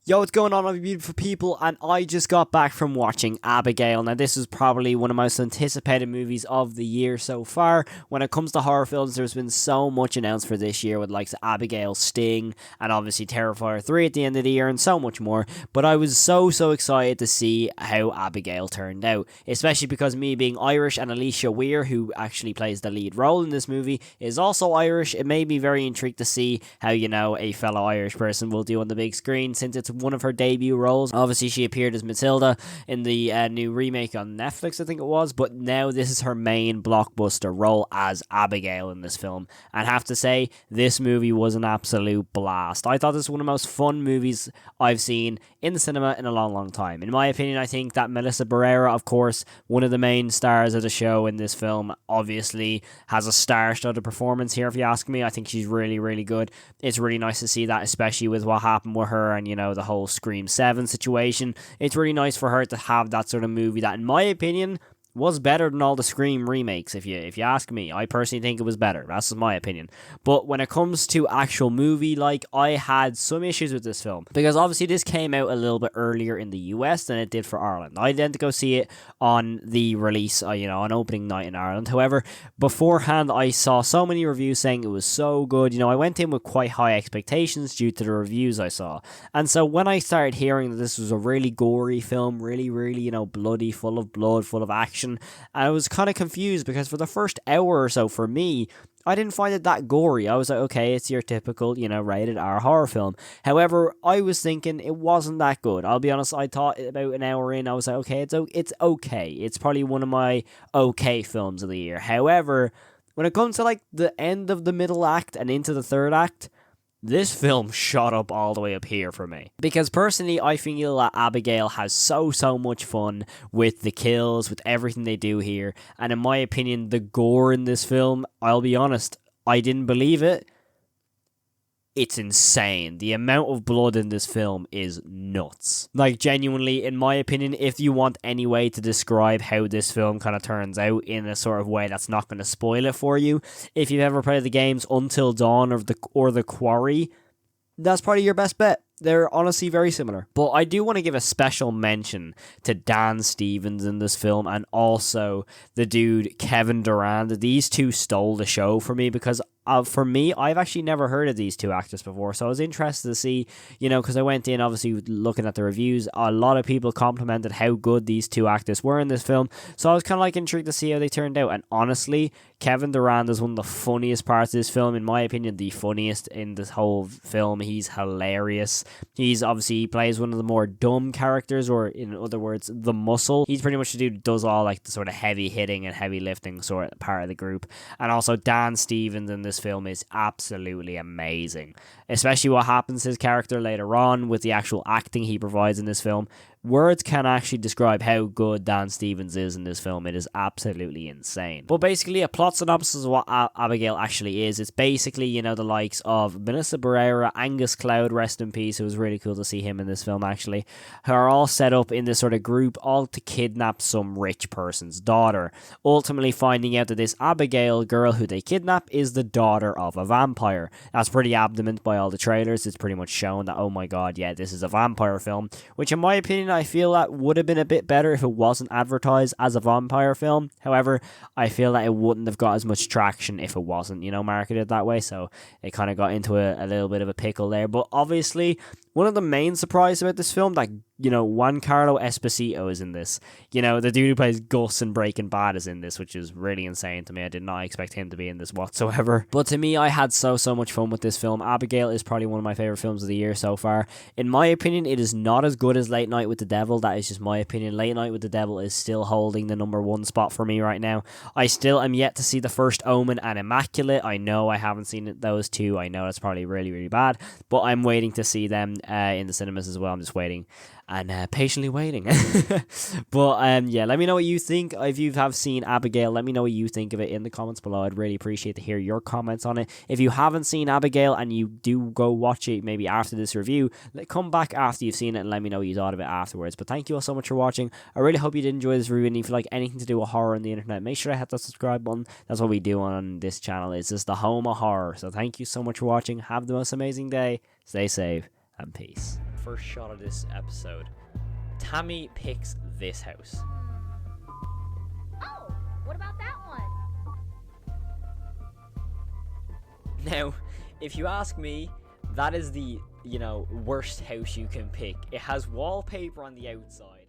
Yo, what's going on, all you beautiful people? And I just got back from watching Abigail. Now, this is probably one of the most anticipated movies of the year so far. When it comes to horror films, there's been so much announced for this year with likes of Abigail, Sting, and obviously Terrifier 3 at the end of the year, and so much more. But I was so excited to see how Abigail turned out, especially because me being Irish and Alicia Weir, who actually plays the lead role in this movie, is also Irish. It made me very intrigued to see how, a fellow Irish person will do on the big screen, since it's one of her debut roles. Obviously, she appeared as Matilda in the new remake on Netflix, I think it was, but now this is her main blockbuster role as Abigail in this film. And I have to say, this movie was an absolute blast. I thought this was one of the most fun movies I've seen in the cinema in a long time. In my opinion, I think that Melissa Barrera, of course, one of the main stars of the show in this film, obviously has a star-studded performance here, if you ask me. I think she's really good. It's really nice to see that, especially with what happened with her and, the whole Scream 7 situation. It's really nice for her to have that sort of movie that, in my opinion, was better than all the Scream remakes. If you ask me, I personally think it was better. That's my opinion. But when it comes to actual movie, I had some issues with this film, because obviously this came out a little bit earlier in the US than it did for Ireland. I went to go see it on the release, on opening night in Ireland. However, beforehand, I saw so many reviews saying it was so good. I went in with quite high expectations due to the reviews I saw. And so when I started hearing that this was a really gory film, really, bloody, full of blood, full of action, and I was kind of confused, because for the first hour or so, for me, I didn't find it that gory. I was like, okay, it's your typical, rated R horror film. However, I was thinking it wasn't that good. I'll be honest, I thought about an hour in, I was like, okay, it's okay. It's probably one of my okay films of the year. However, when it comes to the end of the middle act and into the third act, this film shot up all the way up here for me. Because personally, I feel that Abigail has so much fun with the kills, with everything they do here. And in my opinion, the gore in this film, I'll be honest, I didn't believe it. It's insane. The amount of blood in this film is nuts. Genuinely, in my opinion, if you want any way to describe how this film kind of turns out in a sort of way that's not going to spoil it for you, if you've ever played the games Until Dawn or The Quarry, that's probably your best bet. They're honestly very similar. But I do want to give a special mention to Dan Stevens in this film, and also the dude Kevin Durand. These two stole the show for me, because for me, I've actually never heard of these two actors before, so I was interested to see, because I went in, obviously, looking at the reviews. A lot of people complimented how good these two actors were in this film, so I was kind of intrigued to see how they turned out. And honestly, Kevin Durand is one of the funniest parts of this film, in my opinion, the funniest in this whole film. He's hilarious. He plays one of the more dumb characters, or in other words, the muscle. He's pretty much the dude who does all the sort of heavy hitting and heavy lifting sort of part of the group. And also Dan Stevens in this film is absolutely amazing, especially what happens to his character later on with the actual acting he provides in this film. Words can't actually describe how good Dan Stevens is in this film. It is absolutely insane. But basically, a plot synopsis of what Abigail actually is. It's basically, the likes of Melissa Barrera, Angus Cloud, rest in peace. It was really cool to see him in this film, actually, who are all set up in this sort of group, all to kidnap some rich person's daughter. Ultimately finding out that this Abigail girl who they kidnap is the daughter of a vampire. That's pretty adamant by all the trailers. It's pretty much shown that, oh my god, yeah, this is a vampire film, which in my opinion, I feel that would have been a bit better if it wasn't advertised as a vampire film. However, I feel that it wouldn't have got as much traction if it wasn't, marketed that way. So it kind of got into a little bit of a pickle there. But obviously, one of the main surprises about this film, that Giancarlo Esposito is in this. The dude who plays Gus in Breaking Bad is in this, which is really insane to me. I did not expect him to be in this whatsoever. But to me, I had so much fun with this film. Abigail is probably one of my favorite films of the year so far. In my opinion, it is not as good as Late Night with the Devil. That is just my opinion. Late Night with the Devil is still holding the number one spot for me right now. I still am yet to see The First Omen and Immaculate. I know I haven't seen those two. I know that's probably really bad, but I'm waiting to see them in the cinemas as well. I'm just waiting and patiently waiting. But yeah, let me know what you think. If you have seen Abigail, let me know what you think of it in the comments below. I'd really appreciate to hear your comments on it. If you haven't seen Abigail and you do go watch it maybe after this review, come back after you've seen it and let me know what you thought of it afterwards. But thank you all so much for watching. I really hope you did enjoy this review, and if you like anything to do with horror on the internet, make sure to hit that subscribe button. That's what we do on this channel. It's just the home of horror. So thank you so much for watching. Have the most amazing day. Stay safe and peace. first shot of this episode. Tammy picks this house. Oh, what about that one? Now, if you ask me, that is the, worst house you can pick. It has wallpaper on the outside.